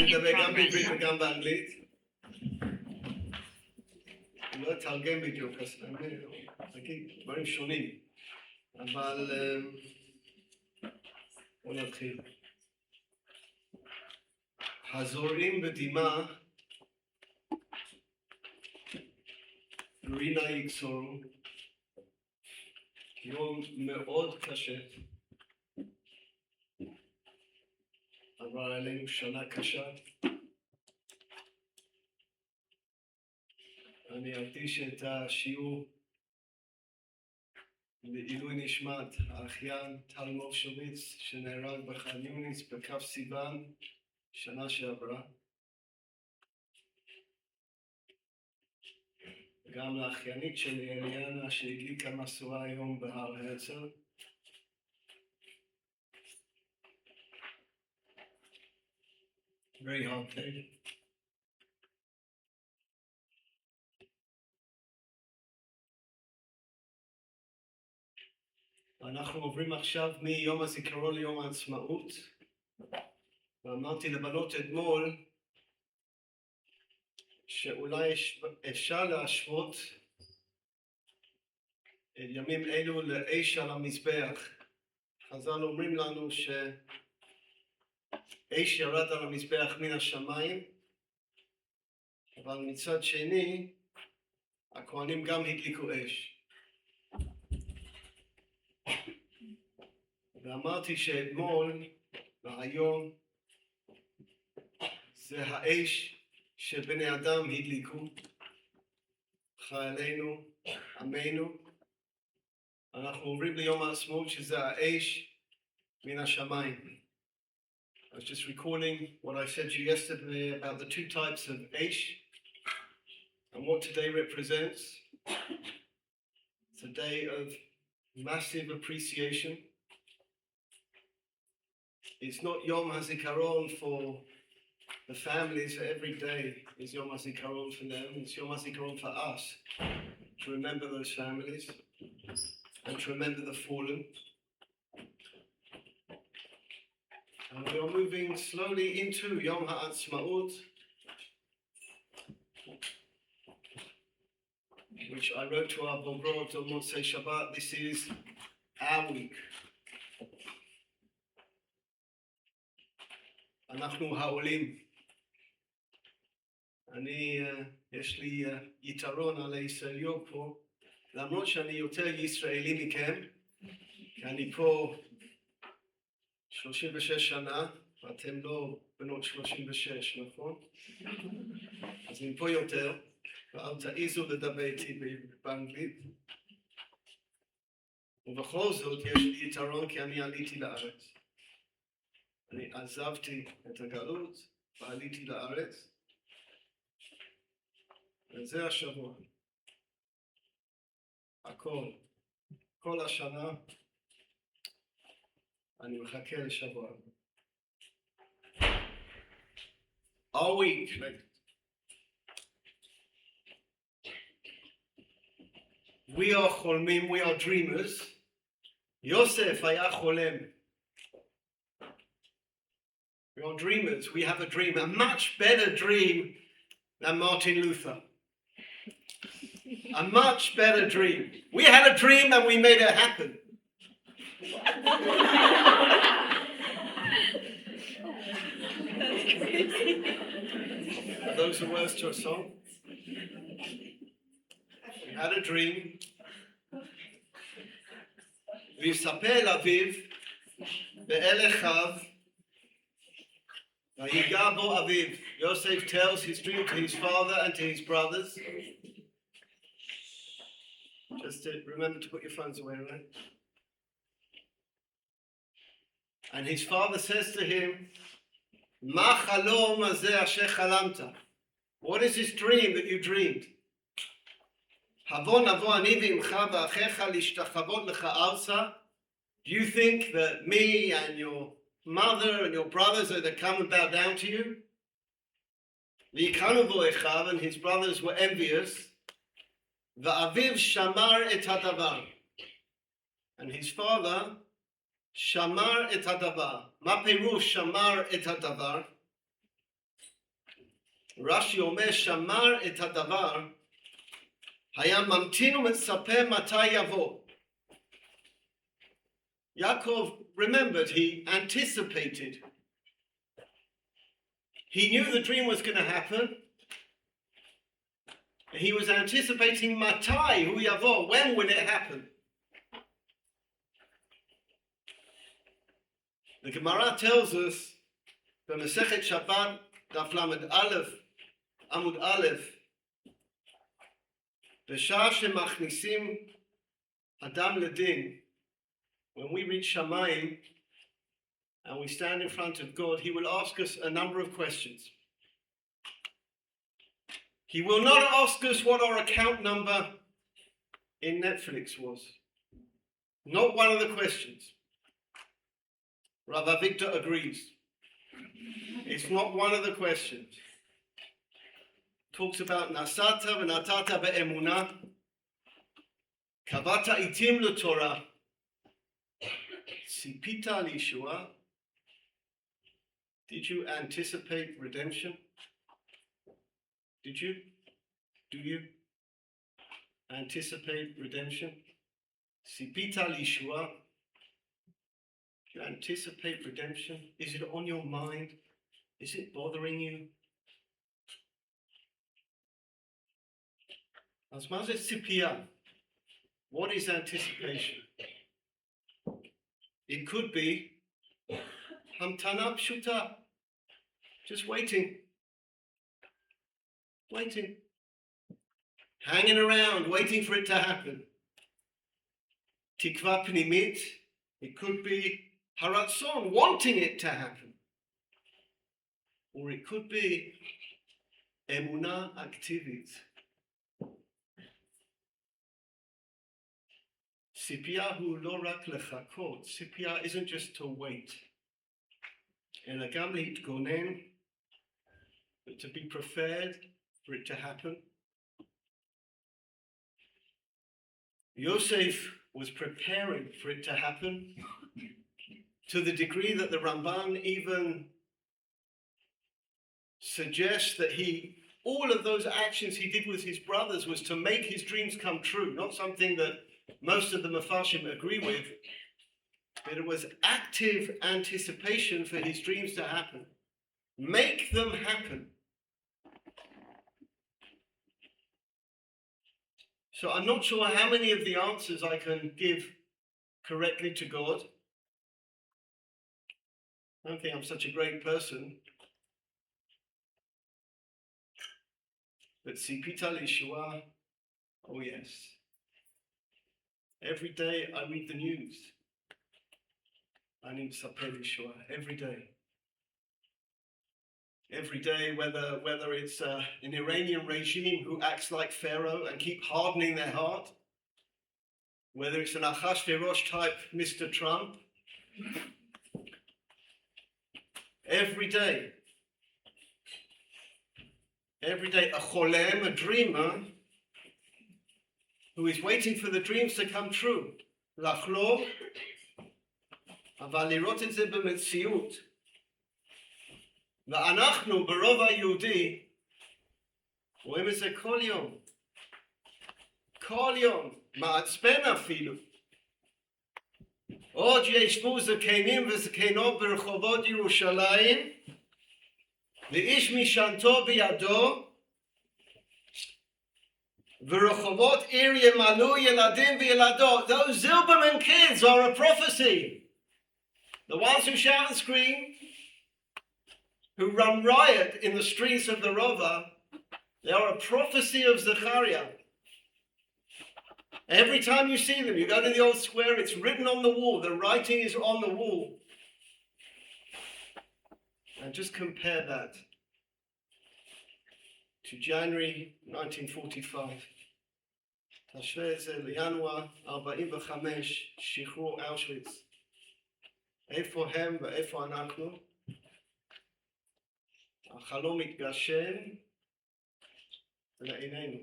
אני מדבר גם בעברית וגם באנגלית. אני לא אתרגם בדיוק, אז אני אגיד דברים שונים. אבל בואו נתחיל. הזורעים בדמעה, רינה יקצורו, יום מאוד קשה. עבר עלינו שנה קשה. אני אקדיש את השיעור לעילוי נשמת האחיין טל מובשוביץ שנהרג בח'אן יונס בכ' סיוון שנה שעברה. גם לאחיינית שלי אליאנה שהדליקה משואה היום בהר הרצל. Very hard day. אנחנו עוברים עכשיו מיום הזיכרון ליום העצמאות. ואמרתי לבנות אתמול שאולי אפשר להשוות את ימים אלו לאש על המזבח. חז"ל אומרים לנו שאש ירד על המזבח מן השמיים, אבל מצד שני הכהנים גם הדליקו אש. ואמרתי שאתמול והיום זה האש שבני אדם הדליקו, חיילינו, עמנו. אנחנו עוברים ליום העצמאות שזה האש מן השמיים. I was just recalling what I said to you yesterday about the two types of ash and what today represents. It's a day of massive appreciation. It's not Yom HaZikaron for the families. Every day is Yom HaZikaron for them. It's Yom HaZikaron for us to remember those families and to remember the fallen. And we are moving slowly into Yom HaAtzmaut, which I wrote to our Bogrot on Motzei Shabbat. This is our week. אנחנו העולים. יש לי יתרון על הישראליות פה, למרות שאני יותר ישראלי מכם, כי אני פה 36 שנה, ואתם לא בנות 36, נכון? אז אני פה יותר, ואל תעיזו לדבר איתי באנגלית. ובכל זאת יש לי יתרון כי אני עליתי לארץ. אני עזבתי את הגלות ועליתי לארץ. וזה השבוע. כל השנה אני מחכה לשבוע. All week. We are חולמים, we are dreamers. יוסף היה חולם. We are dreamers. We have a dream, a much better dream than Martin Luther. A much better dream. We had a dream and we made it happen. Are those the words to a song? We had a dream. ויספר לאביו באל אחיו ויגע בו אביו. Yosef tells his dream to his father and to his brothers. Just to remember to put your phones away, right? And his father says to him, מה חלום הזה אשר חלמת? What is this dream that you dreamed? נבוא אני ועמך ואחיך להשתחוות לך ארצה. Do you think that me and your mother and your brothers are to come and bow down to you? ויקרנו בו אחיו, and his brothers were envious. ואביו שמר את הדבר. And his father שמר את הדבר. מה פירוש שמר את הדבר? רש"י אומר, שמר את הדבר, היה ממתין ומצפה מתי יבוא. Yaakov remembered, he anticipated. He knew the dream was going to happen. He was anticipating matai hu yavo, when will it happen? The Gemara tells us, the Masechet Shabbat, Daf Lamed Aleph, Amud Aleph, B'shah shemachnisim Adam ledin, when we reach Shamayim and we stand in front of God, He will ask us a number of questions. He will not ask us what our account number in Netflix was. Not one of the questions. Rav Victor agrees. It's not one of the questions. Talks about Nasata v'natata be'emunah, Kavata itim l'Torah, Sipita l'Yeshua. Did you anticipate redemption? Did you? Do you anticipate redemption? Sipita l'Yeshua. Do you anticipate redemption? Is it on your mind? Is it bothering you? As much as tzipiyah, what is anticipation? It could be hamtana pshuta, just waiting, hanging around, waiting for it to happen. Tikva pnimit, it could be haratzon, wanting it to happen. Or it could be emunah aktivit. Tzipiyah hu lo rak lechakot. Tzipiyah isn't just to wait. Ela gam להתגונן, but to be prepared for it to happen. Yosef was preparing for it to happen to the degree that the Ramban even suggests that all of those actions he did with his brothers was to make his dreams come true, not something that most of the Mefarshim agree with, but it was active anticipation for his dreams to happen. Make them happen. So I'm not sure how many of the answers I can give correctly to God. I don't think I'm such a great person. But Sipita l'Yeshua, oh yes. Every day I read the news. I need Sapeh Yeshua every day. Every day, whether it's an Iranian regime who acts like Pharaoh and keep hardening their heart, whether it's an Achashverosh type Mr. Trump, every day, a cholem, a dreamer, who is waiting for the dreams to come true. Lachlo, אבל לראות את זה במציאות. ואנחנו ברוב היהודי רואים את זה כל יום. כל יום, מעצבן אפילו. עוד ישבו זקנים וזקנות ברחובות ירושלים, ואיש משענתו בידו, ורחובות עיר ימלאו ילדים וילדות. Those Zilberman kids are a prophecy. The ones who shout and scream, who run riot in the streets of the Rova, they are a prophecy of Zechariah. Every time you see them, you go to the old square, it's written on the wall, the writing is on the wall. And just compare that to January 1945. תשווה את זה לינואר 45, שחרור אושוויץ. איפה הם ואיפה אנחנו? החלום מתגשם לעינינו.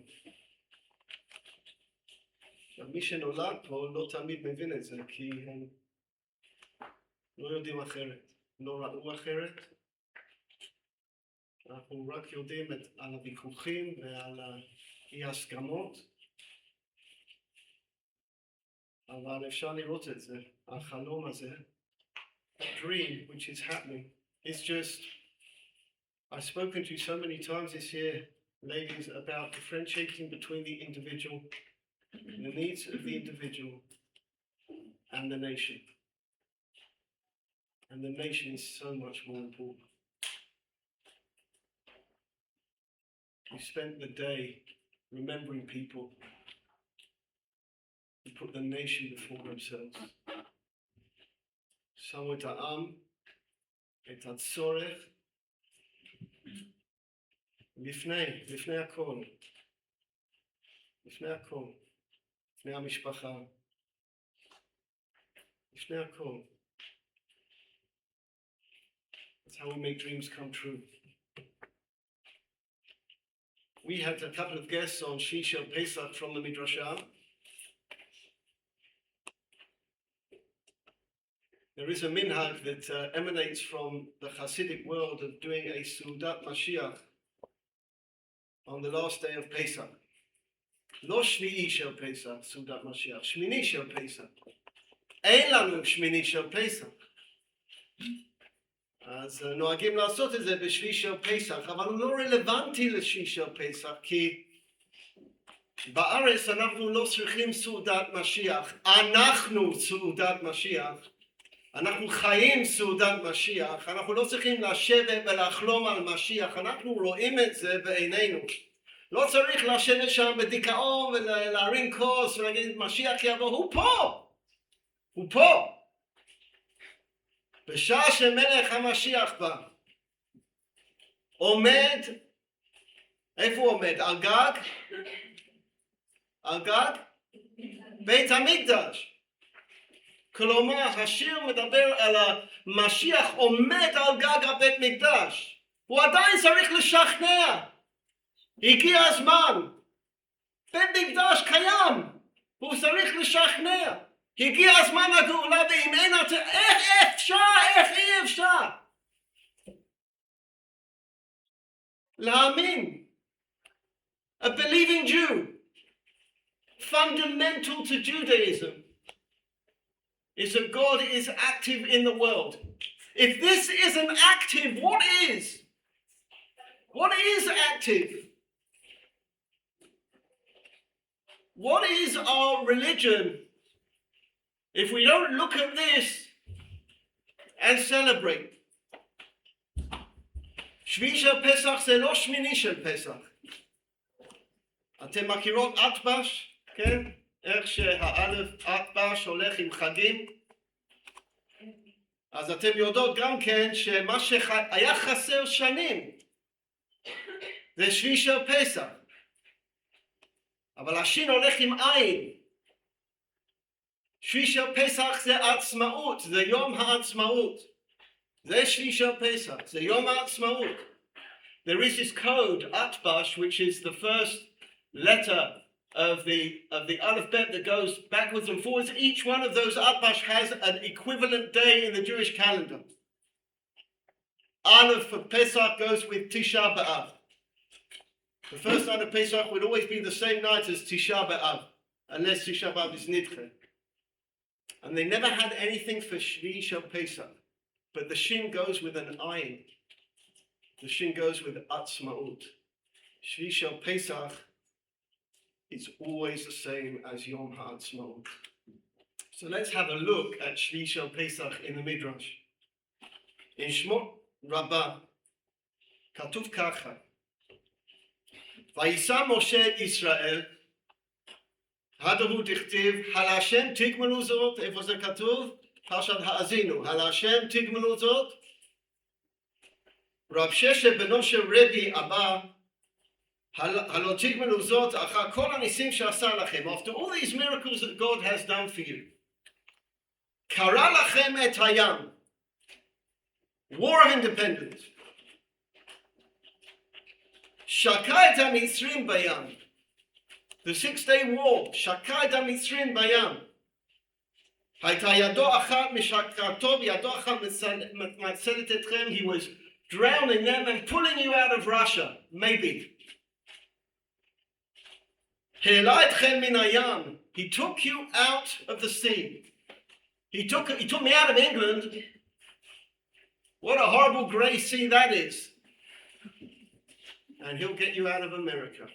עכשיו, מי שנולד פה לא תמיד מבין את זה, כי הם לא יודעים אחרת, לא ראו אחרת, אנחנו רק יודעים על הוויכוחים ועל אי הסכמות, אבל אפשר לראות את זה, החלום הזה, dream which is happening. It's just, I've spoken to you so many times this year, ladies, about differentiating between the individual, the needs of the individual, and the nation. And the nation is so much more important. We spent the day remembering people who put the nation before themselves. שמו את העם, את הצורך, לפני הכל, לפני המשפחה, לפני הכל. That's how we make dreams come true. We had a couple of guests on Shiur Pesach from the Midrashah. There is a minhag that emanates from the Hasidic world of doing a Seudat Mashiach on the last day of Pesach. לא שביעי של פסח, סעודת משיח, שמיני של פסח. אין לנו שמיני של פסח. אז נוהגים לעשות את זה בשביעי של פסח, אבל הוא לא רלוונטי לשביעי של פסח, כי בארץ אנחנו לא צריכים סעודת משיח. אנחנו סעודת משיח. אנחנו חיים סעודת משיח. אנחנו לא צריכים לשבת ולחלום על משיח. אנחנו רואים את זה בעינינו. לא צריך לשבת שם בדיכאון ולהרים כוס ולהגיד משיח יבוא. הוא פה. הוא פה. בשעה שמלך המשיח בא, עומד, איפה הוא עומד? על גג? על גג? בית המקדש. כלומר, השיר מדבר על המשיח עומד על גג הבית מקדש. הוא עדיין צריך לשכנע. הגיע הזמן. בית מקדש קיים. הוא צריך לשכנע. הגיע הזמן הגאולה, ואם אין איך אי אפשר להאמין. A believing Jew, fundamental to Judaism, is that God is active in the world. If this isn't active, what is? What is active? What is our religion if we don't look at this and celebrate? שביעי של פסח זה לא שמיני של פסח. אתם מכירות אטבש? כן? איך שהאלף אטבש הולך עם חגים? אז אתם יודעות גם כן שמה שהיה חסר שנים זה שביעי של פסח. אבל השין הולך עם עין. שביעי של פסח זה עצמאות, זה יום העצמאות. זה שביעי של פסח, זה יום העצמאות. There is this code, Atbash, which is the first letter of the alphabet that goes backwards and forwards. Each one of those Atbash has an equivalent day in the Jewish calendar. Aleph for Pesach goes with Tisha B'Av. The first night of Pesach would always be the same night as Tisha B'Av, unless Tisha B'Av is Nidche. And they never had anything for Shvi Shel Pesach. But the Shin goes with an ayin. The Shin goes with Atzmaut. Shvi Shel Pesach is always the same as Yom HaAtzmaut. So let's have a look at Shvi Shel Pesach in the Midrash. In Shmot Rabbah, כתוב ככה, וישא משה את ישראל, הדהו דכתיב, על השם תגמלו זאת, איפה זה כתוב? פרשת האזינו, על השם תגמלו זאת. רב ששת בנו של רבי אבא, הלא תגמלו זאת אחר כל הניסים שעשה לכם. After all these miracles that God has done for you, קרא לכם את הים, War of Independence, שקע את המצרים בים, the 6-day war, שקע את המצרים בים. הייתה ידו אחת משקרתו וידו אחת מצלת אתכם. He was drowning them and pulling you out of Russia, maybe. He took you out of the sea. He took me out of England. What a horrible grey sea that is. And he'll get you out of America.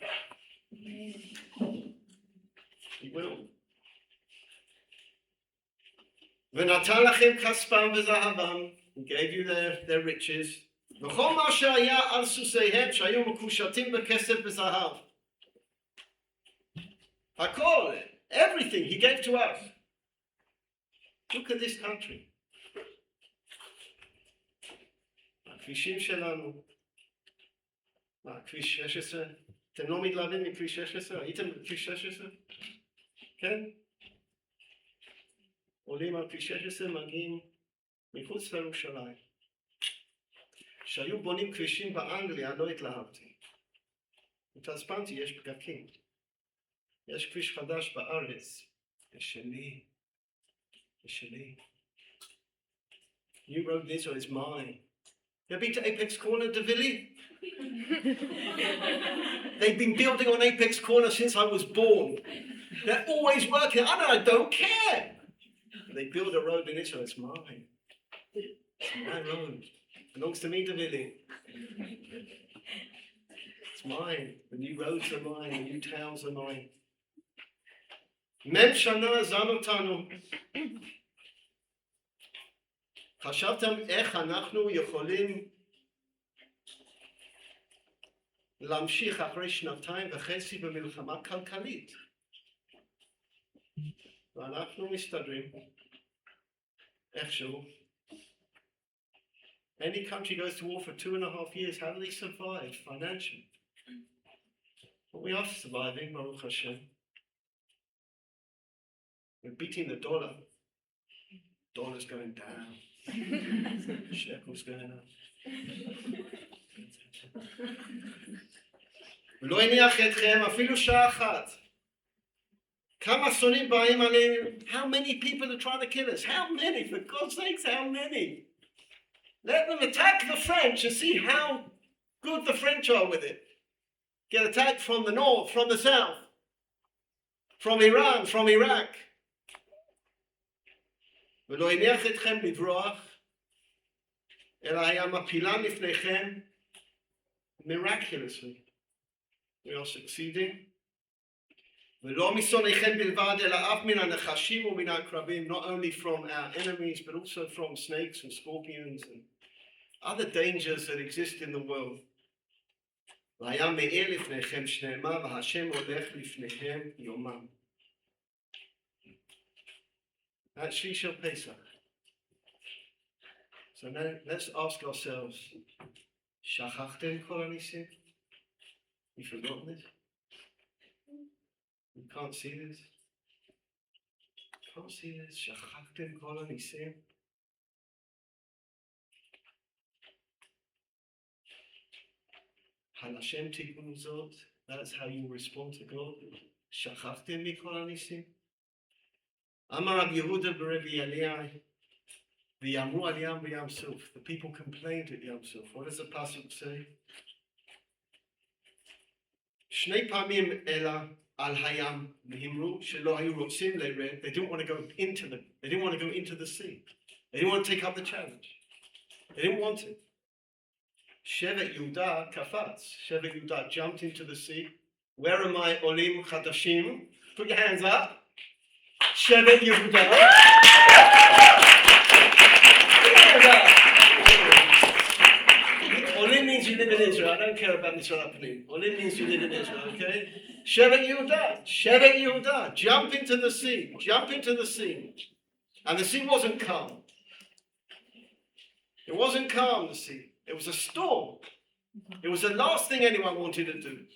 He will. He gave you their riches. Everything he gave to us. Look at this country. הכבישים שלנו. כביש 16? אתם לא מתלהבים מכביש 16? הייתם בכביש 16? כן? עולים על כביש 16, מגיעים מחוץ לירושלים. כשהיו בונים כבישים באנגליה, לא התלהבתי. התעצבנתי, יש פקקים. יש כביש חדש בארץ. יש שלי. New road in Israel is mine. You've been to Apex Corner, Davili? They've been building on Apex Corner since I was born. They're always working. I don't care. They build a road in Israel, it's mine. It's my road. It belongs to me, Davili. It's mine. The new roads are mine. The new towns are mine. Mem Shana Zanotanu. חשבתם איך אנחנו יכולים להמשיך אחרי 2.5 במלחמה כלכלית. ואנחנו מסתדרים איכשהו. Any country goes to war for 2.5 years, how do they survive financially? Well, we are surviving, Baruch Hashem. We're beating the dollar. Dollar's going down. Shekel's going up. לא הניח אתכם אפילו שעה אחת. כמה שונאים באים עלינו? How many people are trying to kill us? How many? For God's sakes, how many? Let them attack the French and see how good the French are with it. Get attacked from the north, from the south, from Iran, from Iraq. ולא הניח אתכם לברוח, אלא היה מפילם לפניכם miraculously. We are succeeding. ולא משונאיכם בלבד, אלא אף מן הנחשים ומן העקרבים, not only from our enemies, but also from snakes and scorpions and other dangers that exist in the world. והיה מאיר לפניכם שנאמר, והשם הולך לפניכם יומם. That's Shiur Pesach. So now let's ask ourselves, שכחתם כל הניסים? You forgotten this? You can't see this? Can't see this? שכחתם כל הניסים? על השם תקנו זאת? That's how you respond to God. שכחתם מכל הניסים? אמר רב יהודה ברב יליה, ויאמרו על ים וים סוף. The people complained at Yom Suf. What does the pasuk say? שני פעמים אלא על הים, והאמרו שלא היו רוצים לרד. They didn't want to go into the sea. They didn't want to take up the challenge. They didn't want it. שבט יהודה קפץ. שבט יהודה jumped into the sea. Where are my עולים חדשים? Put your hands up. שבט יהודה. Olim means you live in Israel. I don't care about Israel happening. Olim means you live in Israel, okay? Shevet Yehuda. Jump into the sea. And the sea wasn't calm. It wasn't calm, the sea. It was a storm. It was the last thing anyone wanted to do.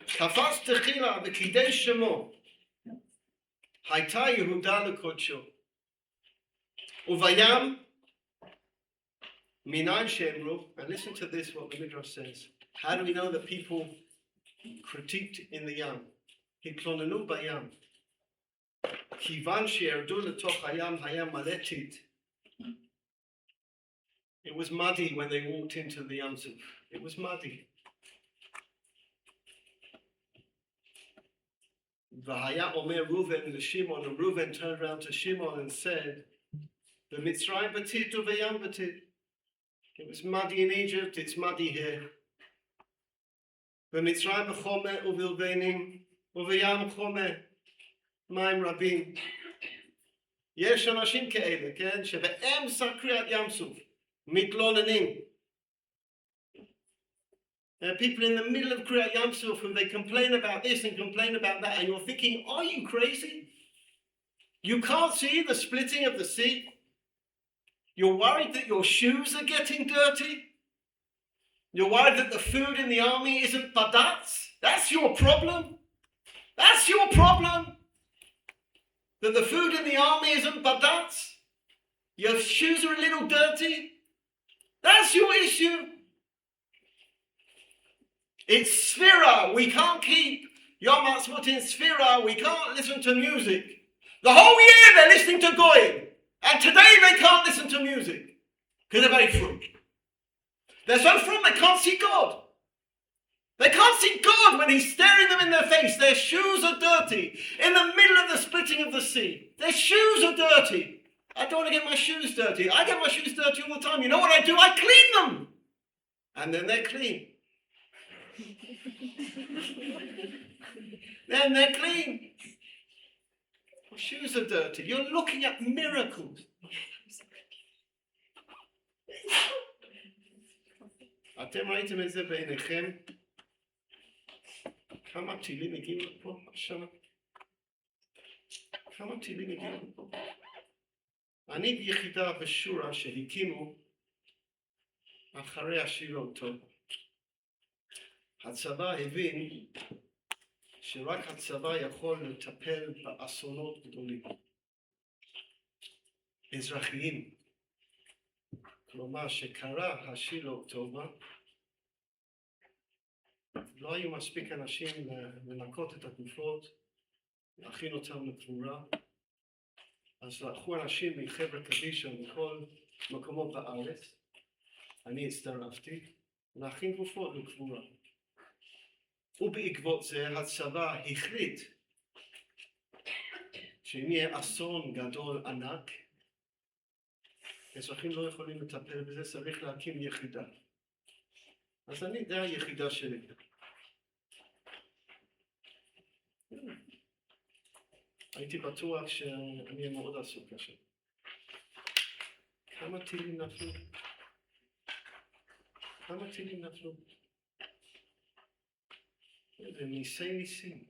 Kafas techila v'kidei shemo. Hayta Yehuda l'kodsho. Uvayam minan shemru. And listen to this, what the Midrash says. How do we know that people critiqued in the Yam? Hitlonenu bayam. Kivan she'erdu l'toch hayam hayam maletit. It was muddy when they walked into the Yam Suf. It was muddy. V'haya omer Reuven l'Shimon, and Reuven turned around to Shimon and said, "V'Mitzrayim batit u'v'Yam batit." It was muddy in Egypt, it's muddy here. V'Mitzrayim b'chomer u'v'ilvenim, u'v'Yam chomer, מים רבים. יש אנשים כאלה, כן? שבאמצע קריאת ים סוף מתלוננים. There are people in the middle of Kriyat Yam Suf who they complain about this and complain about that, and you're thinking, are you crazy? You can't see the splitting of the sea? You're worried that your shoes are getting dirty? You're worried that the food in the army isn't badatz? That's your problem? That's your problem? That the food in the army isn't badatz? Your shoes are a little dirty? That's your issue? It's Sphira. We can't keep Yom HaAtzmaut in Sphira. We can't listen to music. The whole year they're listening to Goyim. And today they can't listen to music. Because they're very frum. They're so frum they can't see God. They can't see God when He's staring them in their face. Their shoes are dirty. In the middle of the splitting of the sea. Their shoes are dirty. I don't want to get my shoes dirty. I get my shoes dirty all the time. You know what I do? I clean them. And then they're clean. Then they're clean. Your shoes are dirty. You're looking at miracles. אתם ראיתם את זה בעיניכם? כמה טילים הגיעו לפה השנה? כמה טילים הגיעו לפה? אני ביחידה בשורה שהקימו אחרי השיר האוקטובר. הצבא הבין שרק הצבא יכול לטפל באסונות גדולים. אזרחיים. כלומר שקרה השיר לאוקטובר, לא היו מספיק אנשים לנקות את הגופות, להכין אותם לקבורה, אז לקחו אנשים מחבר קדישא מכל מקומות בארץ, אני הצטרפתי, להכין גופות לקבורה. ובעקבות זה הצבא החליט שאם יהיה אסון גדול ענק, אזרחים לא יכולים לטפל בזה, צריך להקים יחידה. אז זה היחידה שלי. הייתי בטוח שאני אהיה מאוד עסוק עכשיו. כמה טילים נפלו? כמה טילים נפלו? זה ניסי ניסים.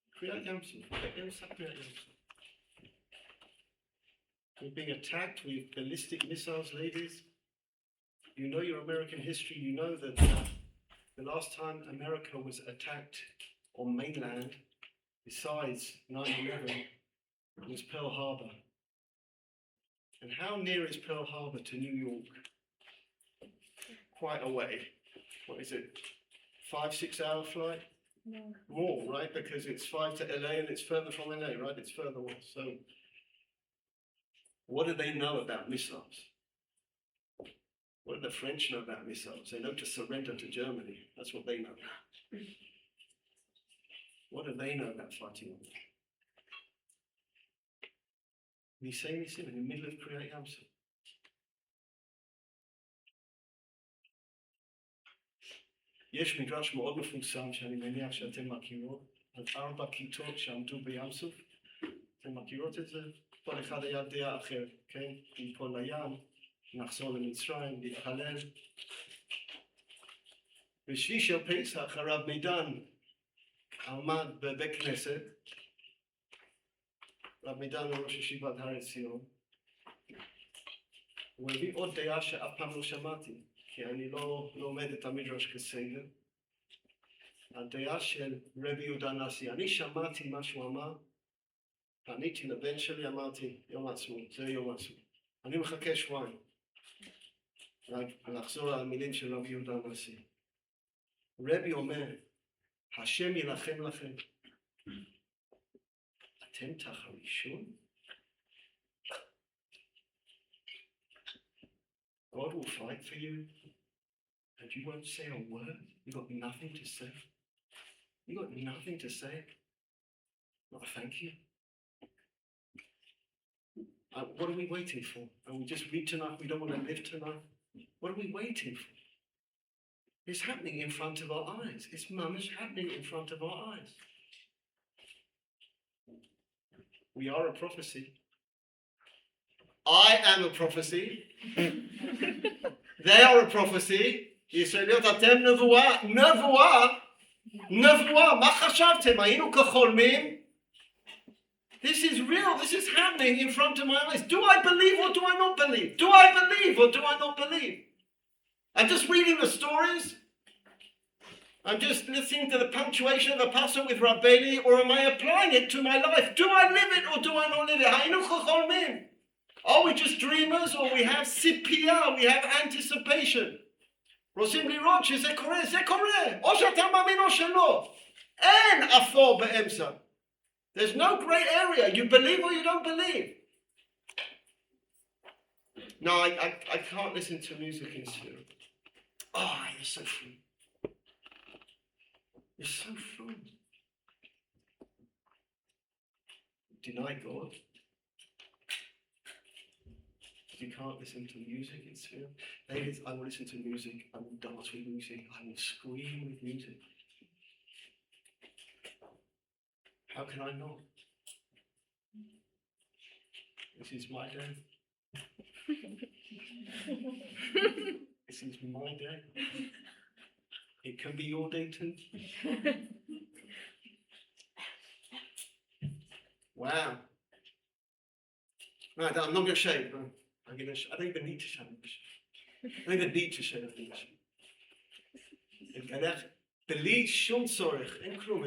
קריאת ים סוף, באמצע קריאת ים סוף. We're being attacked with ballistic missiles, ladies. You know your American history. You know that the last time America was attacked on mainland, besides 9/11, was Pearl Harbor. And how near is Pearl Harbor to New York? Quite a way. What is it? 5-6 hour flight? No. More, right? Because it's 5 to LA and it's further from LA, right? It's further west. So what do they know about missiles? What do the French know about missiles? They know to surrender to Germany. That's what they know. What do they know about fighting on that? Nisei Nisim in the middle of Kriyat Yam Suf. יש מדרש מאוד מפורסם שאני מניח שאתם מכירות, על 4 כיתות שעמדו בים סוף. אתם מכירות את זה? כל אחד היה דעה אחרת, כן? ליפול לים, נחזור למצרים, להתחלל. בשביל של פסח הרב מידן עמד בבית כנסת, רב מידן הוא ראש ישיבת הר עציון, הוא הביא עוד דעה שאף פעם לא שמעתי, כי אני לא לומד את המדרש כסדר. הדעה של רבי יהודה הנשיא, אני שמעתי מה שהוא אמר, פניתי לבן שלי, אמרתי, יום העצמאות, זה יום העצמאות. אני מחכה שבועיים, לחזור על המילים של רבי יהודה הנשיא. רבי אומר, השם ילחם לכם. אתם תחרישון? God will fight for you, and you won't say a word. You've got nothing to say. You've got nothing to say. Not a thank you. What are we waiting for? And we just read tonight, we don't want to live tonight. What are we waiting for? It's happening in front of our eyes. It's happening in front of our eyes. We are a prophecy. I am a prophecy. They are a prophecy. ישראליות, אתם נבואה. מה חשבתם? היינו כחולמים? This is real. This is happening in front of my eyes. Do I believe or do I not believe? Do I believe or do I not believe? I'm just reading the stories. I'm just listening to the punctuation of the pasuk with Rabbeinu, or am I applying it to my life? Do I live it or do I not live it? היינו כחולמים. Are we just dreamers, or we have ציפייה, we have anticipation? רוצים לראות שזה קורה, זה קורה. או שאתה מאמין או שלא. אין אפור באמצע. There's no gray area. You believe or you don't believe. No, I can't listen to music in Shiur. Oh, you're so free. You're so free. Deny God. You can't listen to music in Shiur. Ladies, I will listen to music. I will dance with music. I will scream with music. How can I not? This is my day. This is my day. It can be your day too. Wow. Right, I'm not going to shave. I don't even need to shave. I don't even need to shave. בלי שום צורך, אין כלום,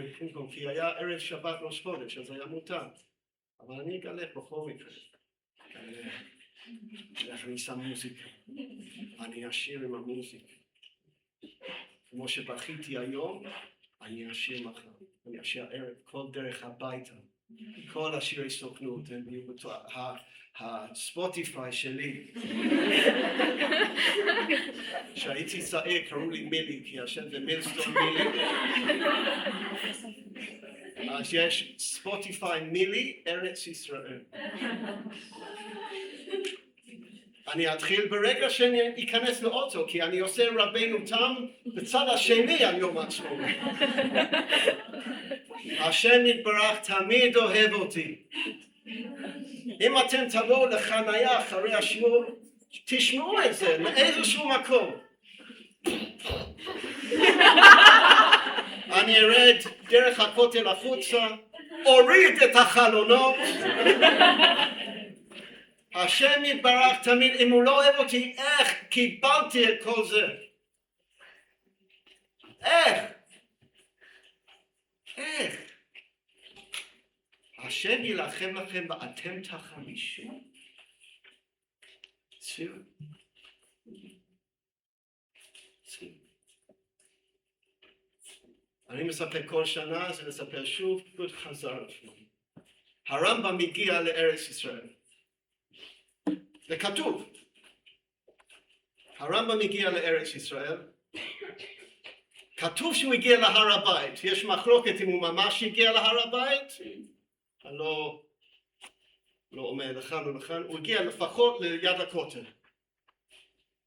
כי היה ערב שבת ראש חודש, אז היה מותר. אבל אני אגלח בכל מקרה. אני שם מוזיקה. אני אשיר עם המוזיקה. כמו שבכיתי היום, אני אשיר מחר. אני אשיר ערב, כל דרך הביתה. כל השירי סוכנות, הם יהיו הספוטיפיי שלי. כשהייתי צעיר קראו לי מילי, כי השם זה מילסטון מילי. אז יש ספוטיפיי מילי, ארץ ישראל. אני אתחיל ברגע שאני אכנס לאוטו, כי אני עושה רבנו תם בצד השני על יום העצמאות. השם יתברך תמיד אוהב אותי. אם אתם תבואו לחניה אחרי השיעור, תשמעו את זה מאיזשהו מקום. אני ארד דרך הכותל החוצה, אוריד את החלונות. השם יתברך תמיד, אם הוא לא אוהב אותי, איך קיבלתי את כל זה? איך? השם ילחם לכם ואתם תחרישו. ציר. אני מספר כל שנה, זה מספר שוב, פשוט חזר לפני. הרמב"ם הגיע לארץ ישראל. זה כתוב. הרמב"ם הגיע לארץ ישראל. כתוב שהוא הגיע להר הבית. יש מחלוקת אם הוא ממש הגיע להר הבית. אני לא אומר לכאן או לכאן. הוא הגיע לפחות ליד הכותל.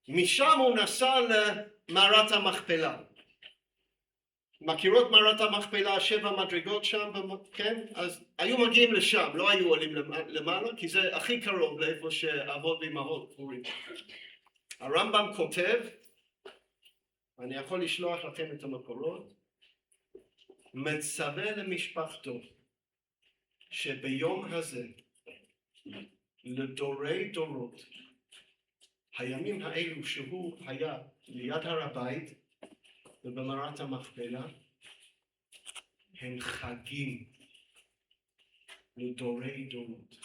משם הוא נסע למערת המכפלה. מכירות מערת המכפלה, 7 מדרגות שם, כן? אז היו מגיעים לשם, לא היו עולים למעלה, כי זה הכי קרוב לאיפה שאבות ואימהות קבורים. הרמב"ם כותב, אני יכול לשלוח לכם את המקורות, מצווה למשפחתו, שביום הזה, לדורי דורות, הימים האלו שהוא היה ליד הר הבית, ובמערת המכפלה, הם חגים לדורי דורות.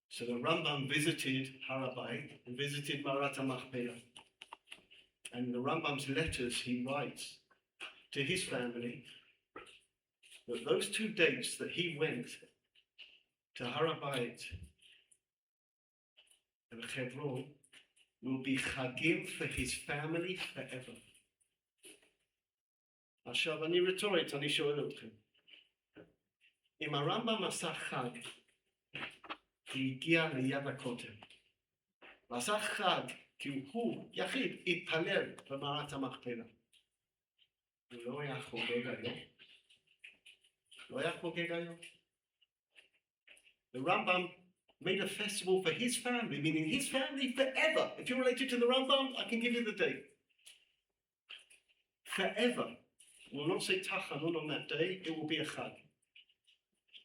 So the Rambam visited Har HaBayit and visited Maarat HaMachpelah. And in the Rambam's letters he writes to his family that those 2 dates that he went to Har HaBayit and Hebron, will be chagim for his family forever. עכשיו אני רטורית, אני שואל אתכם. אם הרמב"ם עשה חג, הוא הגיע ליד הכותל. ועשה חג, כי הוא יחיד, התפלל במערת המכפלה. הוא לא היה חוגג היום. לא היה חוגג היום. The Rambam made a festival for his family, meaning his family forever. If you're related to the Rambam, I can give you the date. Forever. We'll not say Tachanun on that day, it will be a Chag.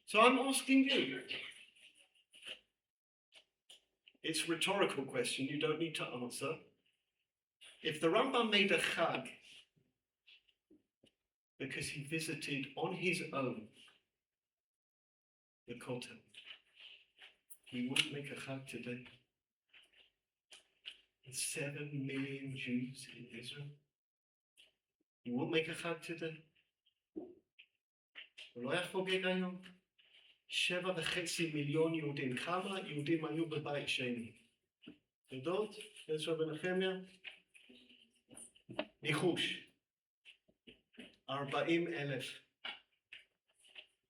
So I'm asking you, it's a rhetorical question, you don't need to answer. If the Rambam made a Chag because he visited on his own the Kotel, he wouldn't make a Chag today. There's 7 million Jews in Israel. He won't make a Chag today. הוא לא היה חוגג היום. 7.5 מיליון יהודים. כמה יהודים היו בבית שני? יודעות? עזרא בן נחמיה? ניחוש. 40,000.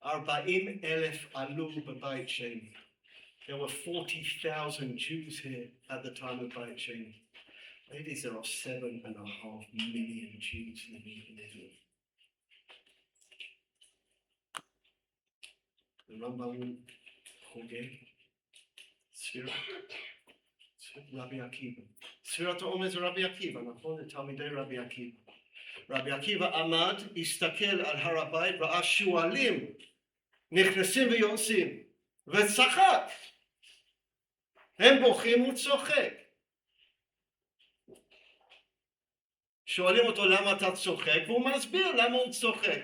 40,000 עלו בבית שני. There were 40,000 Jews here at the time of Beit Sheni. Ladies, there are 7.5 million Jews living in Israel. The Rambam Chogeg, Sfira, Rabbi Akiva. Sfirat HaOmer זה רבי עקיבא, נכון? זה תלמידי רבי עקיבא. רבי עקיבא עמד, הסתכל על הר הבית, ראה שועלים נכנסים ויוצאים, וצחק. הם בוכים וצוחק. שואלים אותו למה אתה צוחק, והוא מסביר למה הוא צוחק.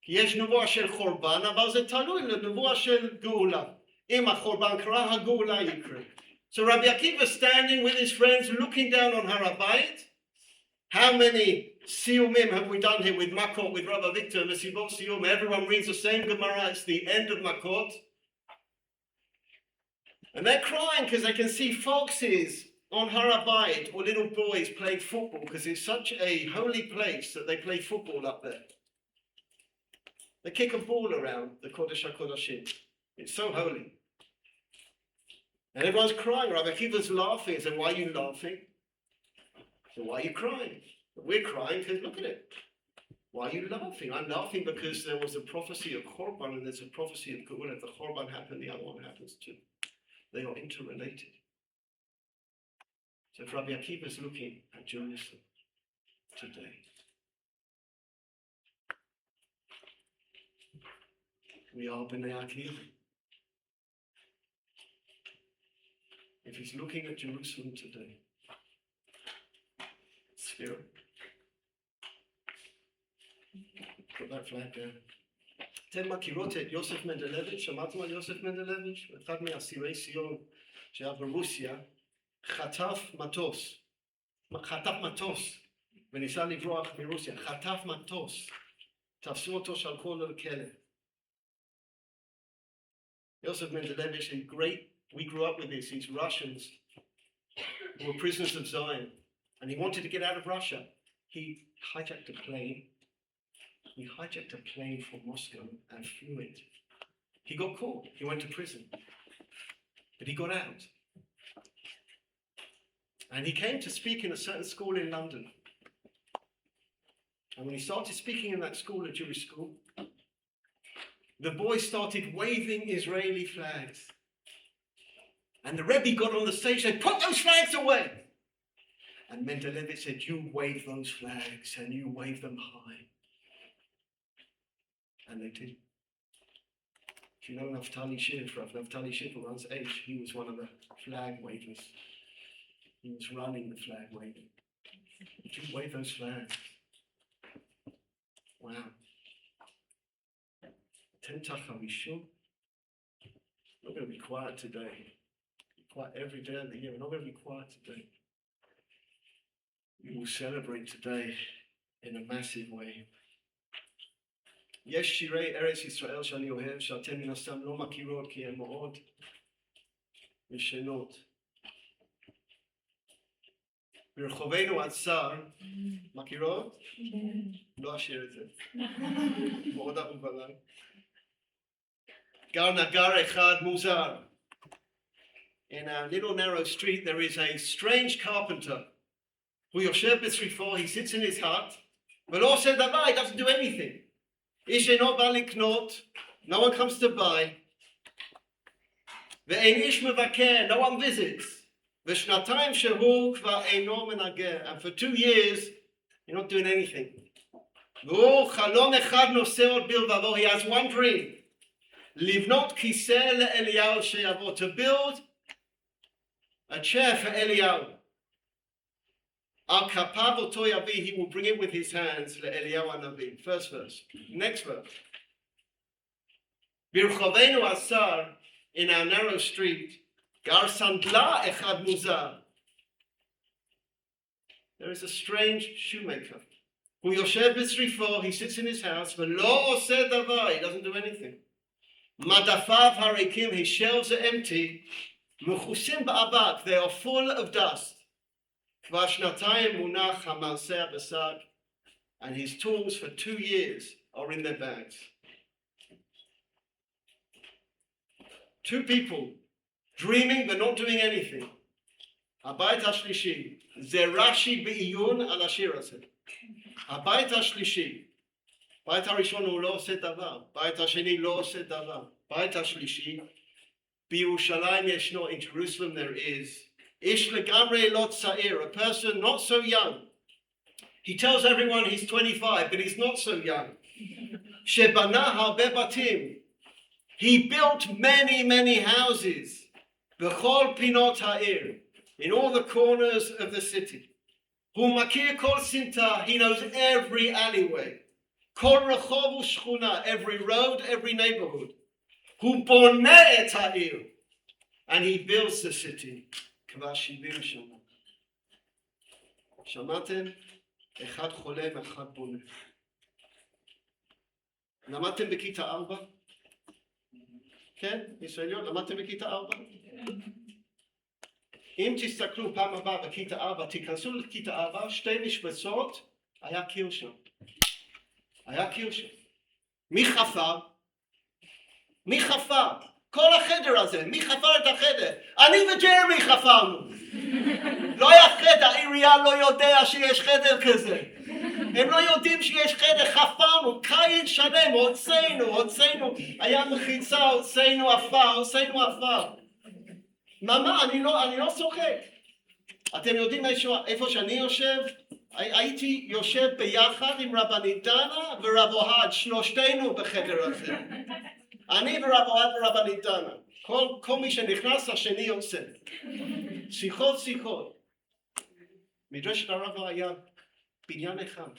כי יש נבואה של חורבן, אבל זה תלוי לנבואה של גאולה. אם החורבן קרה, הגאולה יקרה. So Rabbi Akiva standing with his friends, looking down on Har HaBayit. How many siyumim have we done here with Makot, with Rabbi Victor, Mesivot Siyum? Everyone reads the same Gemara, it's the end of Makot. And they're crying because they can see foxes on Har HaBayit or little boys playing football because it's such a holy place that they play football up there. They kick a ball around the Kodesh HaKodashim. It's so holy. And everyone's crying. Rabbi Akiva's laughing. He said, why are you laughing? So why are you crying? We're crying because look at it. Why are you laughing? I'm laughing because there was a prophecy of Korban and there's a prophecy of Geula. If the Korban happened, the other one happens too. They are interrelated. So if Rabbi Akiva is looking at Jerusalem today, we are B'nai Akiva. If he's looking at Jerusalem today, Spirit, put that flag down. אתן מכירות את יוסף מנדלביץ', שמעתם על יוסף מנדלביץ'? אחד מאסירי ציון שהיה ברוסיה, חטף מטוס, וניסה לברוח מרוסיה, חטף מטוס, תפסו אותו, שלחו לו לכלא. Yosef Mendelevich, a great, we grew up with this, these Russians who were prisoners of Zion, and he wanted to get out of Russia. He hijacked a plane from Moscow and flew it. He got caught, he went to prison, but he got out. And he came to speak in a certain school in London. And when he started speaking in that school, a Jewish school, the boys started waving Israeli flags. And the Rebbe got on the stage and said, put those flags away. And Mendelevich said, you wave those flags and you wave them high. And they did. If you know Naftali Shifra, Naftali Shifra runs H, he was one of the flag wavers. He was running the flag waving. Did you wave those flags? Wow. Tentach HaRishon. We're not going to be quiet today. Be quiet every day of the year. We're not going to be quiet today. We will celebrate today in a massive way. יש שירי ארץ ישראל שאני אוהב, שאתם מן הסתם לא מכירות כי הן מאוד ישנות. ברחובנו הצר, מכירות? לא אשאיר את זה. מאוד אהוב עליי. גר נגר אחד מוזר. In a little narrow street there is a strange carpenter who יושב בצריפו, he sits in his hut, ולא עושה דבר, he doesn't do anything. איש אינו בא לקנות, no one comes to buy, ואין איש מבקר, no one visits, ושנתיים שהוא כבר אינו מנגר, and for 2 years you're not doing anything. והוא חלום אחד נושא עוד בלבבו, he has one dream, לבנות כיסא לאליהו שיבוא, to build a chair for אליהו. על כפיו אותו יביא, he will bring it with his hands לאליהו הנביא. First verse. Next verse. ברחובנו הצר, in our narrow street, גר סנדלר אחד מוזר. There is a strange shoemaker. הוא יושב בצריפו, he sits in his house, ולא עושה דבר, he doesn't do anything. מדפיו הריקים, his shelves are empty, מכוסים באבק, they are full of dust. כבר שנתיים מונח המעשה הבשק, and his tools for 2 years are in their bags. 2 people dreaming but not doing anything. הבית השלישי, זה רש"י בעיון על השיר הזה. הבית השלישי, בית הראשון הוא לא עושה דבר, בית השני לא עושה דבר, בית השלישי, בירושלים ישנו, in Jerusalem there is, איש לגמרי לא צעיר, a person not so young. He tells everyone he's 25, but he's not so young. שבנה הרבה בתים. He built many houses. בכל פינות העיר. In all the corners of the city. הוא מכיר כל סמטה, he knows every alleyway. כל רחוב ושכונה, every road, every neighborhood. הוא בונה את העיר. And he builds the city. כבר 70 שנה. שמעתם? אחד חולם, אחד בונה. למדתם בכיתה 4? כן? ישראליות, למדתם בכיתה 4? אם תסתכלו פעם הבאה בכיתה 4, תיכנסו לכיתה 4, 2 משבצות, היה קיר שם. היה קיר שם. מי חפר? מי חפר? כל החדר הזה, מי חפר את החדר? אני וג'רמי חפרנו. לא היה חדר, העירייה לא יודע שיש חדר כזה. הם לא יודעים שיש חדר, חפרנו, קיץ שלם, הוצאנו, היה מחיצה, הוצאנו עפר. מאמה, אני לא צוחק. אתם יודעים איפה שאני יושב? הייתי יושב ביחד עם רבנית דנה ורב אוהד, שלושתנו בחדר הזה. אני ורב אוהד ורבנית דנה. כל מי שנכנס, השני יוצא. שיחות. מדרשת הרבה היה בניין אחד.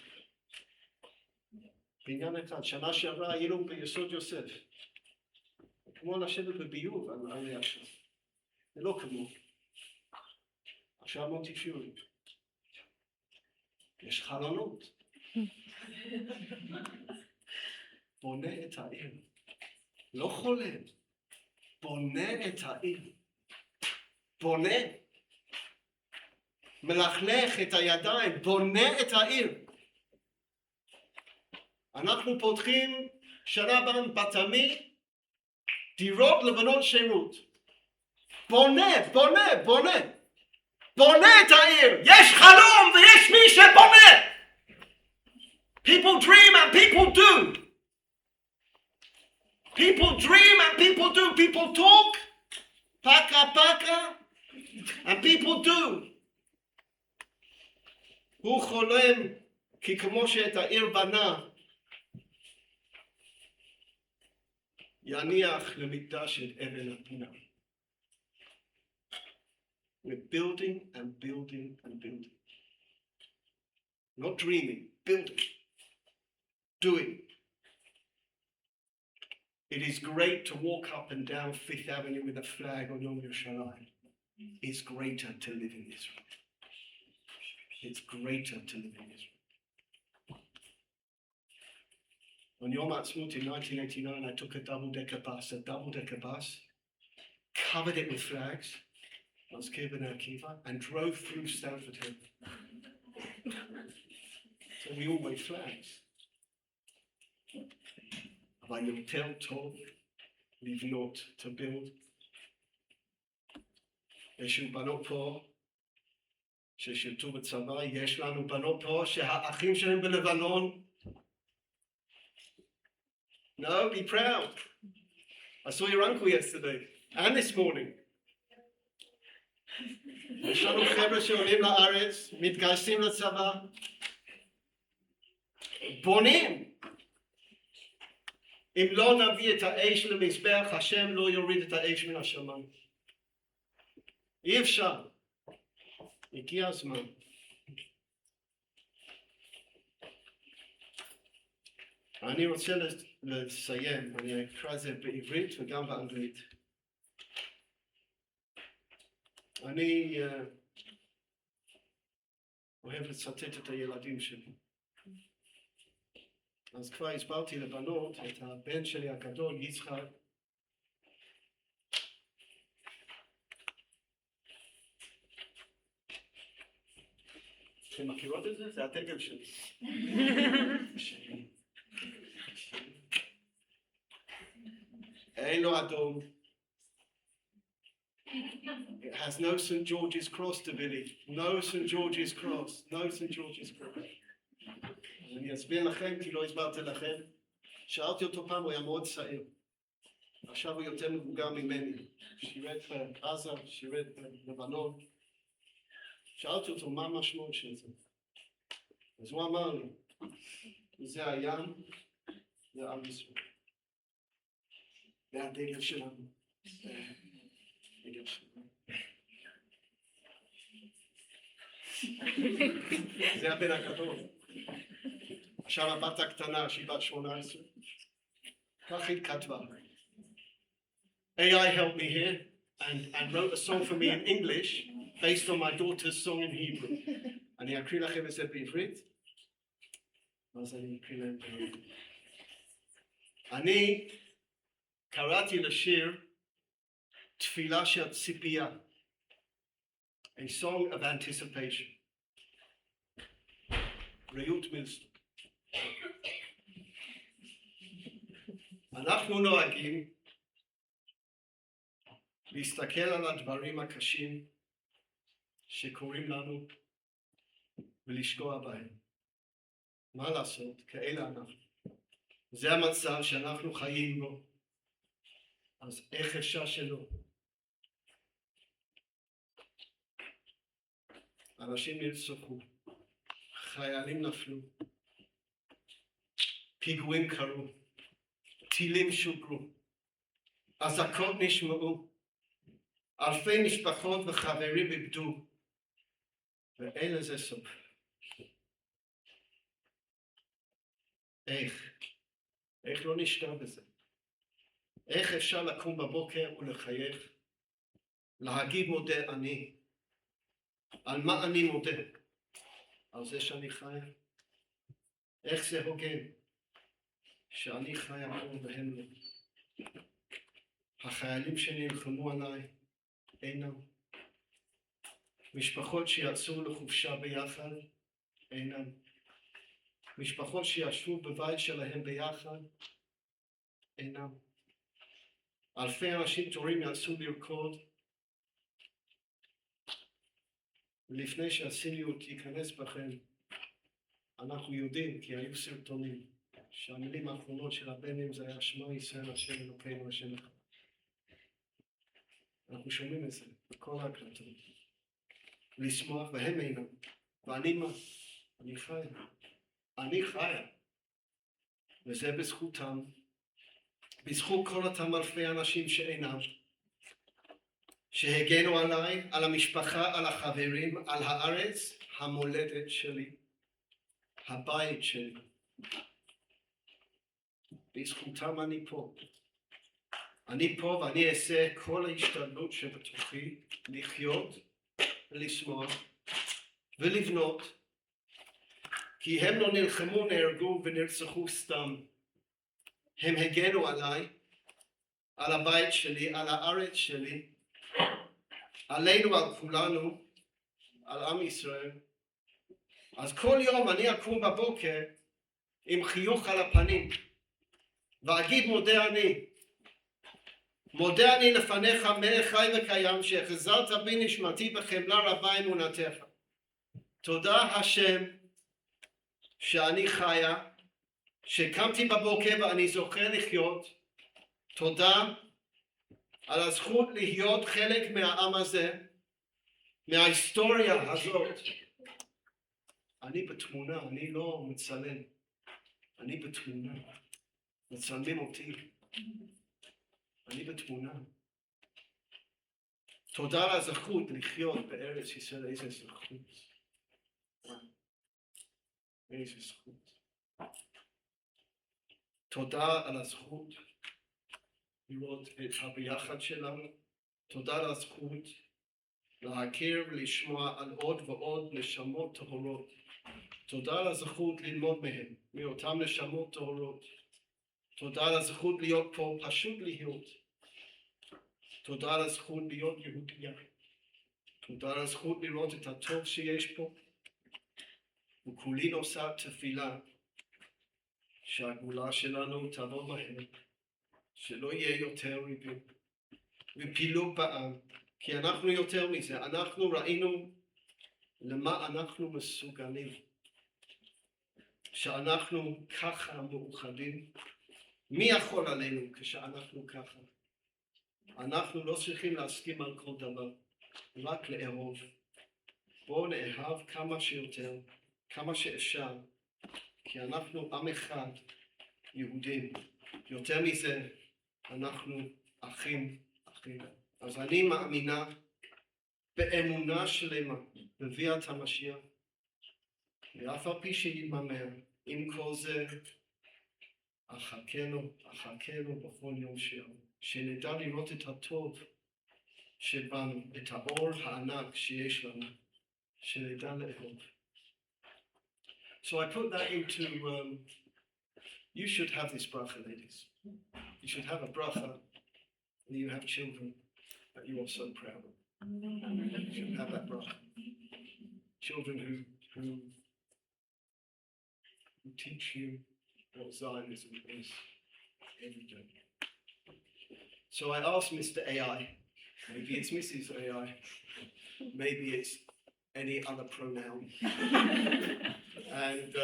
שנה שעברה היינו ביסוד יוסף. כמו לשבת בביוב על עכשיו. זה לא כמו. עכשיו מונטיפיורי. יש חלונות. בונה את העיר. לא חולם. בונה את העיר. בונה. מלכלך את הידיים. בונה את העיר. אנחנו פותחים שנה בתמי דירות לבנות שירות. בונה את העיר. יש חלום ויש מי שבונה. People dream and people do. People dream and people do. People talk, paka, and people do. הוא חולם כי כמו שאת העיר בנה, יניח למקדש את אבן הפינה. We're building and building and building. Not dreaming, building. Doing. It is great to walk up and down Fifth Avenue with a flag on Yom HaAtzmaut. It's greater to live in Israel. It's greater to live in Israel. On Yom HaAtzmaut in 1989, I took a double-decker bus, covered it with flags, Mazkir Ben Akiva, and drove through Stamford Hill. So we all wave flags. אבל יותר טוב לבנות, to build. יש לנו בנות פה ששירתו בצבא, יש לנו בנות פה שהאחים שלהם בלבנון. No, be proud. I saw your uncle yesterday and this morning. יש לנו חבר'ה שעולים לארץ, מתגייסים לצבא, בונים. אם לא נביא את האש למזבח, השם לא יוריד את האש מן השמיים. אי אפשר. הגיע הזמן. אני רוצה לסיים, אני אקרא את זה בעברית וגם באנגלית. אני אוהב לצטט את הילדים שלי. אז כבר הסברתי לבנות את הבן שלי הגדול, יצחק. אתם מכירות את זה? זה הדגל שלי. אין לו אדום. It has no St. George's Cross, David. No St. George's Cross. No St. George's Cross. אני אסביר לכם, כי לא הסברתי לכם. שאלתי אותו פעם, הוא היה מאוד צעיר. עכשיו הוא יותר מבוגר ממני. שירת בעזה, שירת בלבנון. שאלתי אותו מה המשמעות של זה. אז הוא אמר לי, זה הים, זה עם ישראל. זה הדגל שלנו. הדגל שלנו. זה הבן הגדול. עכשיו הבת הקטנה, שהיא בת 18, כך היא כתבה. AI helped me here and wrote a song for me in English based on my daughter's song in Hebrew. אני אקריא לכם את זה בעברית, אז אני אקריא להם בעברית. אני קראתי לשיר תפילה של ציפייה, a song of anticipation. רב מילסטון. אנחנו נוהגים להסתכל על הדברים הקשים שקורים לנו ולשקוע בהם. מה לעשות? כאלה אנחנו. זה המצב שאנחנו חיים בו. אז איך אפשר שלא? אנשים נרצחו, חיילים נפלו, פיגועים קרו, טילים שוגרו, אזעקות נשמעו, אלפי משפחות וחברים איבדו, ואין לזה סוף. איך לא נשקע בזה? איך אפשר לקום בבוקר ולחייך, להגיד מודה אני? על מה אני מודה? על זה שאני חי? איך זה הוגן שאני חי הכל והם לא? החיילים שנלחמו עליי אינם. משפחות שיצאו לחופשה ביחד אינם. משפחות שישבו בבית שלהם ביחד אינם. אלפי אנשים טובים יצאו לרקוד, ולפני שהציניות ייכנס בכם, אנחנו יודעים, כי היו סרטונים, שהמילים האחרונות של הבנים זה היה שמע ישראל השם אלוקינו השם אחד. אנחנו שומעים את זה בכל ההקלטות. לשמוח, והם אינם. ואני מה? אני חי. אני חיה. וזה בזכותם. בזכות כל אותם אלפי אנשים שאינם. שהגנו עליי, על המשפחה, על החברים, על הארץ, המולדת שלי. הבית שלי. בזכותם אני פה. אני פה ואני אעשה כל ההשתדלות שבתוכי לחיות, לשמוח ולבנות, כי הם לא נלחמו, נהרגו ונרצחו סתם. הם הגנו עליי, על הבית שלי, על הארץ שלי, עלינו, על כולנו, על עם ישראל. אז כל יום אני אקום בבוקר עם חיוך על הפנים, ואגיד מודה אני. מודה אני לפניך מלך חי וקיים, שהחזרת בי נשמתי בחמלה רבה אמונתך. תודה השם שאני חיה, שקמתי בבוקר ואני זוכה לחיות. תודה על הזכות להיות חלק מהעם הזה, מההיסטוריה הזאת. אני בתמונה, אני לא מצלם. אני בתמונה. מצלמים אותי. אני בתמונה. תודה על הזכות לחיות בארץ ישראל. איזה זכות. איזה זכות. תודה על הזכות לראות את הביחד שלנו. תודה על הזכות להכיר ולשמוע על עוד ועוד נשמות טהורות. תודה על הזכות ללמוד מהם, מאותם נשמות טהורות. תודה על הזכות להיות פה, פשוט להיות. תודה על הזכות להיות יהודיה. תודה על הזכות לראות את הטוב שיש פה. וכולי נושא תפילה שהגאולה שלנו תבוא מהר, שלא יהיה יותר ריבים ופילוג בעם, כי אנחנו יותר מזה, אנחנו ראינו למה אנחנו מסוגלים, שאנחנו ככה מאוחדים. מי יכול עלינו כשאנחנו ככה? אנחנו לא צריכים להסכים על כל דבר, רק לאהוב. בואו נאהב כמה שיותר, כמה שאפשר, כי אנחנו עם אחד, יהודים. יותר מזה, אנחנו אחים. אז אני מאמינה באמונה שלמה בביאת המשיח, ואף על פי שיתמהמה, עם כל זה, אחכנו בכל יום שיבוא, שנדע לראות את הטוב שבנו, את האור הענק שיש לנו, שנדע לאהוב. So I put that into, you should have this bracha, ladies. You should have a bracha, and you have children that you are so proud of. You should have that bracha. Children who teach you what Zionism is every day. So I asked Mr. AI, maybe it's Mrs. AI, maybe it's any other pronoun. And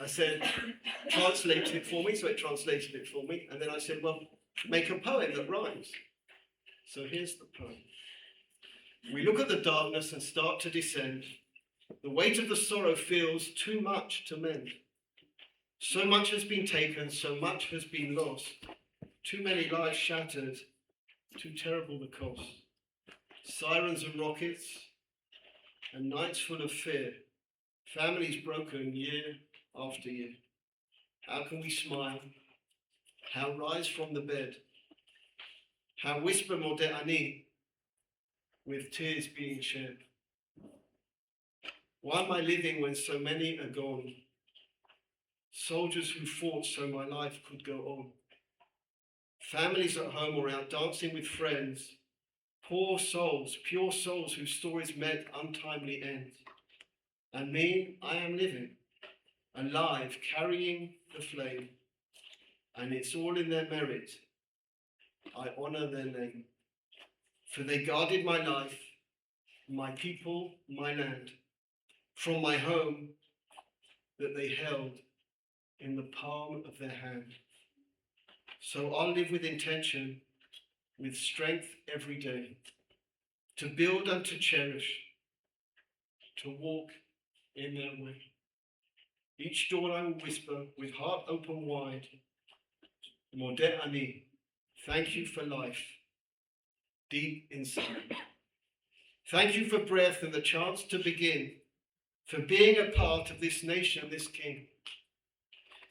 I said, translate it for me. So it translated it for me. And then I said, well, make a poem that rhymes. So here's the poem. We look at the darkness and start to descend. The weight of the sorrow feels too much to mend. So much has been taken, so much has been lost. Too many lives shattered, too terrible the cost. Sirens and rockets, and nights full of fear. Families broken year after year. How can we smile? How rise from the bed? How whisper Modeh Ani with tears being shed? Why am I living when so many are gone? Soldiers who fought so my life could go on. Families at home or out dancing with friends. Poor souls, pure souls whose stories met untimely ends. And me, I am living, alive, carrying the flame. And it's all in their merit. I honor their name. For they guarded my life, my people, my land, from my home that they held in the palm of their hand. So I'll live with intention, with strength every day, to build and to cherish, to walk in their way. Each dawn I will whisper with heart open wide, Modeh Ani, thank you for life, deep inside. Thank you for breath and the chance to begin, for being a part of this nation, this king.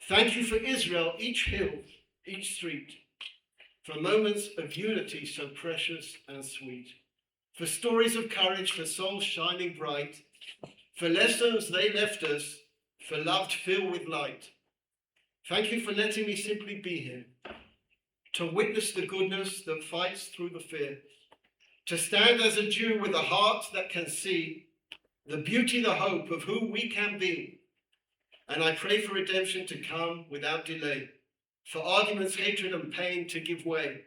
Thank you for Israel, each hill, each street, for moments of unity so precious and sweet, for stories of courage, for souls shining bright, for lessons they left us, for love to fill with light. Thank you for letting me simply be here, to witness the goodness that fights through the fear, to stand as a Jew with a heart that can see the beauty, the hope of who we can be. And I pray for redemption to come without delay, for arguments, hatred, and pain to give way.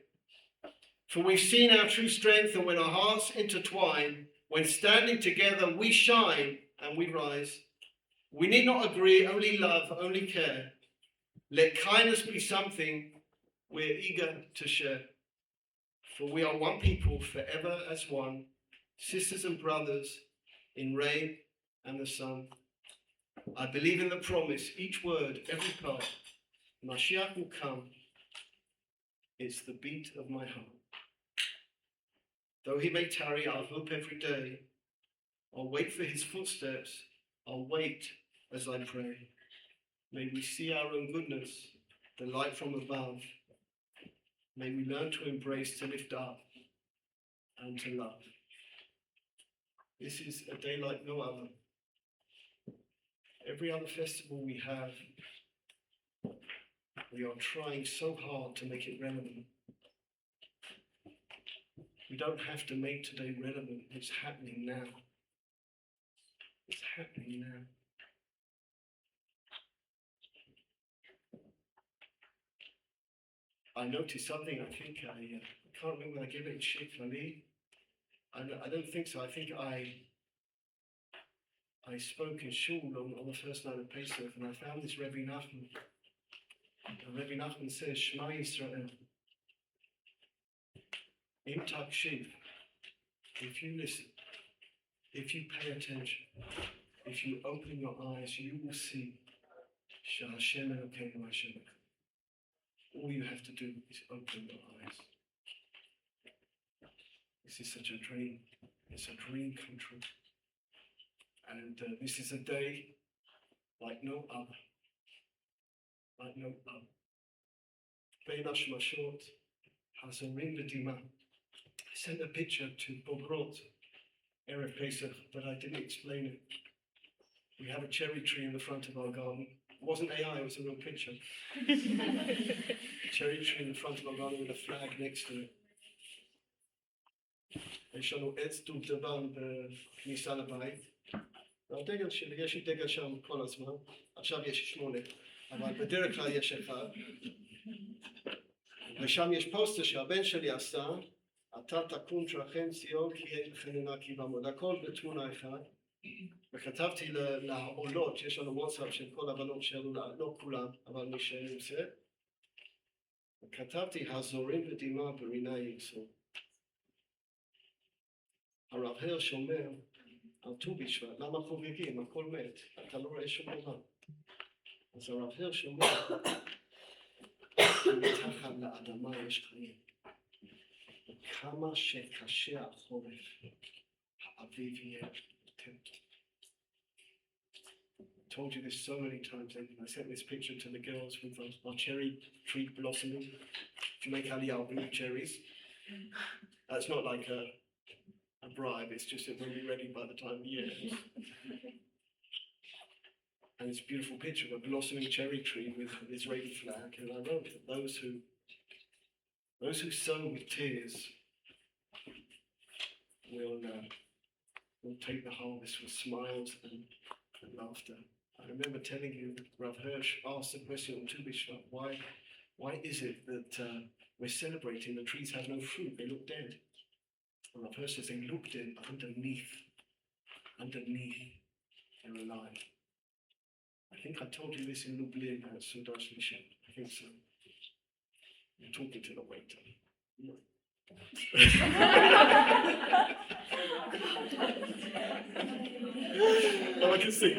For we've seen our true strength, and when our hearts intertwine, when standing together we shine and we rise. We need not agree, only love, only care. Let kindness be something we're eager to share. For we are one people, forever as one, sisters and brothers in rain and the sun. I believe in the promise, each word, every part. Mashiach will come. It's the beat of my heart. Though he may tarry, I'll hope every day. I'll wait for his footsteps. I'll wait as I pray. May we see our own goodness, the light from above. May we learn to embrace, to lift up, and to love. This is a day like no other. Every other festival we have, we are trying so hard to make it relevant. We don't have to make today relevant. It's happening now. It's happening now. I noticed something. I think I can't remember when I gave it in Shiur Klali. I don't think so. I think I spoke in Shul on the first night of Pesach, and I found this Rebbe Nachman. And Rebbe Nachman says, Shema Yisrael. Im takshiv, if you listen, if you pay attention, if you open your eyes, you will see Sha'Hashem Elokeinu Hashem. All you have to do is open your eyes. This is such a dream. It's a dream come true. And this is a day like no other. Like no other. Bein hashmashot, hazorim v'dima. I sent a picture to Bogrot, Erev Pesach, but I didn't explain it. We have a cherry tree in the front of our garden. It wasn't AI, it was a real picture. A cherry tree in the front of our garden with a flag next to it. יש לנו עץ דובדבן בכניסה לבית. והדגל שלי, יש לי דגל שם כל הזמן. עכשיו יש 8, אבל בדרך כלל יש 1. ושם יש פוסטר שהבן שלי עשה, אתה תקום תרחם ציון כי אין חנינה כי במוד. הכל בתמונה אחת. וכתבתי לעולות, יש לנו וואטסאפ של כל הבנות שלנו, לא כולם, אבל מי שנמצא. וכתבתי, הזורים ודמעה ברינה יגסו. הרב הירש אומר, על ט"ו בשבט, למה חוגגים? הכל מת, אתה לא רואה שום דבר. אז הרב הירש אומר, מתחת לאדמה יש חיים. כמה שקשה החורף, האביב יהיה יותר. I told you this so many times, and I sent this picture to the girls with our cherry tree blossoming. If you make aliyah with cherries, that's not like a bribe, it's just that we'll be ready by the time of the year. And it's a beautiful picture of a blossoming cherry tree with an Israeli flag, and I wrote that those who sow with tears will take the harvest with smiles and laughter. I remember telling you, Rav Hirsch asked the question on Tu B'Shvat, why is it that we're celebrating the trees have no fruit, they look dead? And Rav Hirsch says they look dead, but underneath, they're alive. I think I told you this in Lublin at Sudash Mission. I think so. You're talking to the waiter. No. No, I can sing.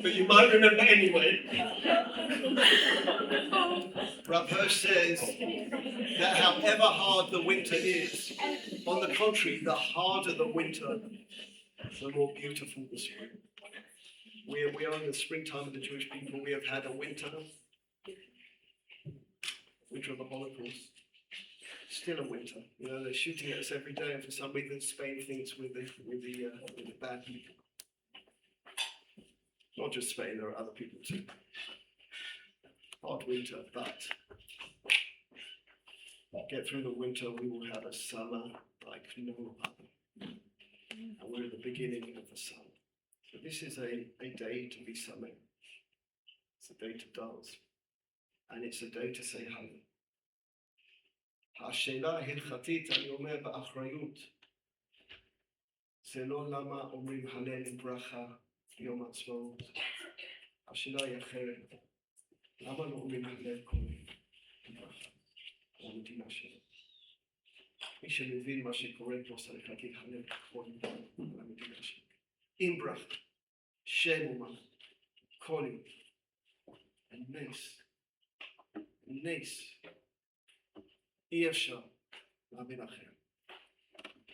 But you might remember anyway. Rav Hirsch says that however hard the winter is, on the contrary, the harder the winter, the more beautiful the spring. We are in the springtime of the Jewish people. We have had a winter of the Holocaust. Still a winter. You know, they're shooting at us every day, and for some reason Spain thinks with the bad people. Not just Spain, there are other people too. hard winter, but get through the winter, we will have a summer like no other. And we're at the beginning of the summer. So this is a day to be summer. It's a day to dance. And it's a day to say Hallel. השאלה ההלכתית, אני אומר באחריות, זה לא למה אומרים הלל עם ברכה ביום העצמאות. השאלה היא אחרת. למה לא אומרים הלל כל יום ברכה? במדינה שלנו. מי שמבין מה שקורה פה צריך להגיד הלל כל יום במדינה שלנו. עם ברכה, שם אומה, כל יום. נס. אי אפשר להבין אחר.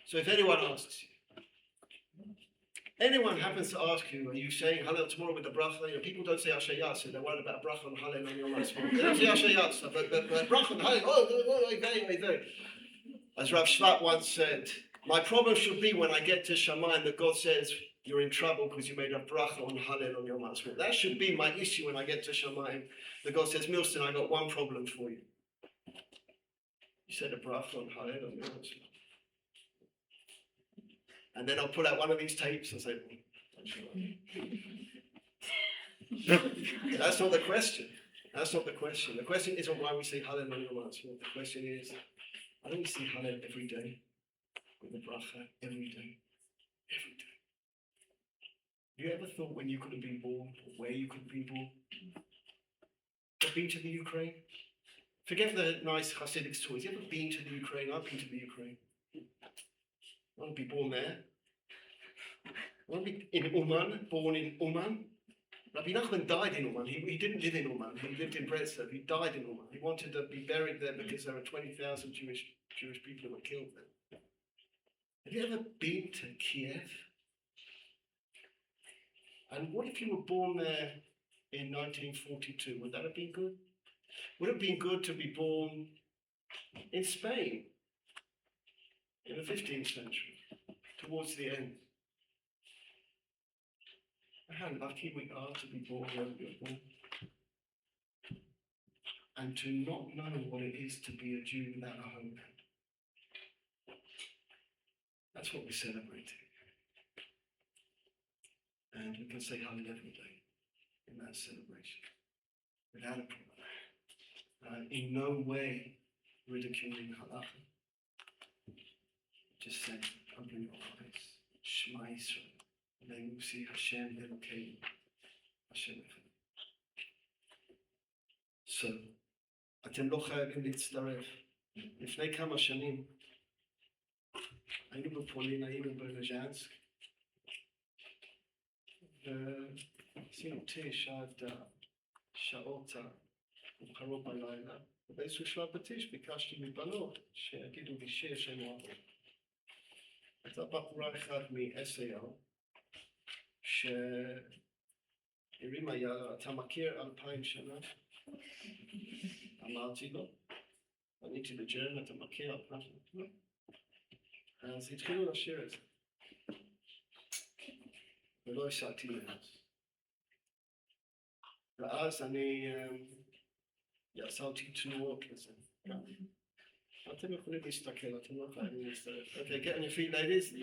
So if anyone asks you, anyone happens to ask you, are you saying Hallel tomorrow with the bracha? You know, people don't say Asher Yatsa, they're worried about bracha and Hallel on Yom HaAtzmaut. They don't say Asher Yatsa, but bracha and Hallel, As Rav Shvat once said, my problem should be when I get to Shamayim that God says, you're in trouble because you made a bracha on Hallel on Yom HaAtzmaut. That should be my issue when I get to Shamayim. That God says, Milston, I got one problem for you. You said a bracha on Hallel on Yom HaAtzmaut. And then I'll pull out one of these tapes and say, that's not the question. That's not the question. The question isn't why we say Hallel on Yom HaAtzmaut. The question is, why don't we say Hallel every day? With the bracha every day. Every day. Have you ever thought when you could have been born, or where you could have been born? Have you been to the Ukraine? Forget the nice Hasidic stories. You ever been to the Ukraine? I've been to the Ukraine. I want to be born there. I want to be in Uman, born in Uman. Rabbi Nachman died in Uman. He didn't live in Uman. He lived in Breslov. He died in Uman. He wanted to be buried there because there were 20,000 Jewish people who were killed there. Have you ever been to Kiev? And what if you were born there in 1942? Would that have been good? Would it have been good to be born in Spain in the 15th century, towards the end? How lucky we are to be born where we were born. And to not know what it is to be a Jew without a homeland. That's what we're celebrating. And we can say Hallel every day in that celebration, without a problem. In no way ridiculing halacha. Just saying, open your eyes, Shema Yisrael, and then you'll see Hashem Elokeinu, Hashem Echad. So, אתם לא חייבים להצטרף. לפני כמה שנים, היינו בפולין, היינו ברז'נסק, ועשינו טיש עד שעות מאוחרות בלילה, ובאיזשהו שלב בטיש ביקשתי מבנות שיגידו לי שיר שהם אוהבים. הייתה בחורה אחת מ-SAL שהרימה יד, אתה מכיר 2000 שנה? אמרתי לו, עניתי לג'רן, אתה מכיר 2000 שנה? אז התחילו לשיר את זה. ולא השגתי מאז. ואז אני יצרתי תנועות לזה. אתם יכולים להסתכל, אתם לא חייבים להסתכל. Okay, get on your feet, ladies.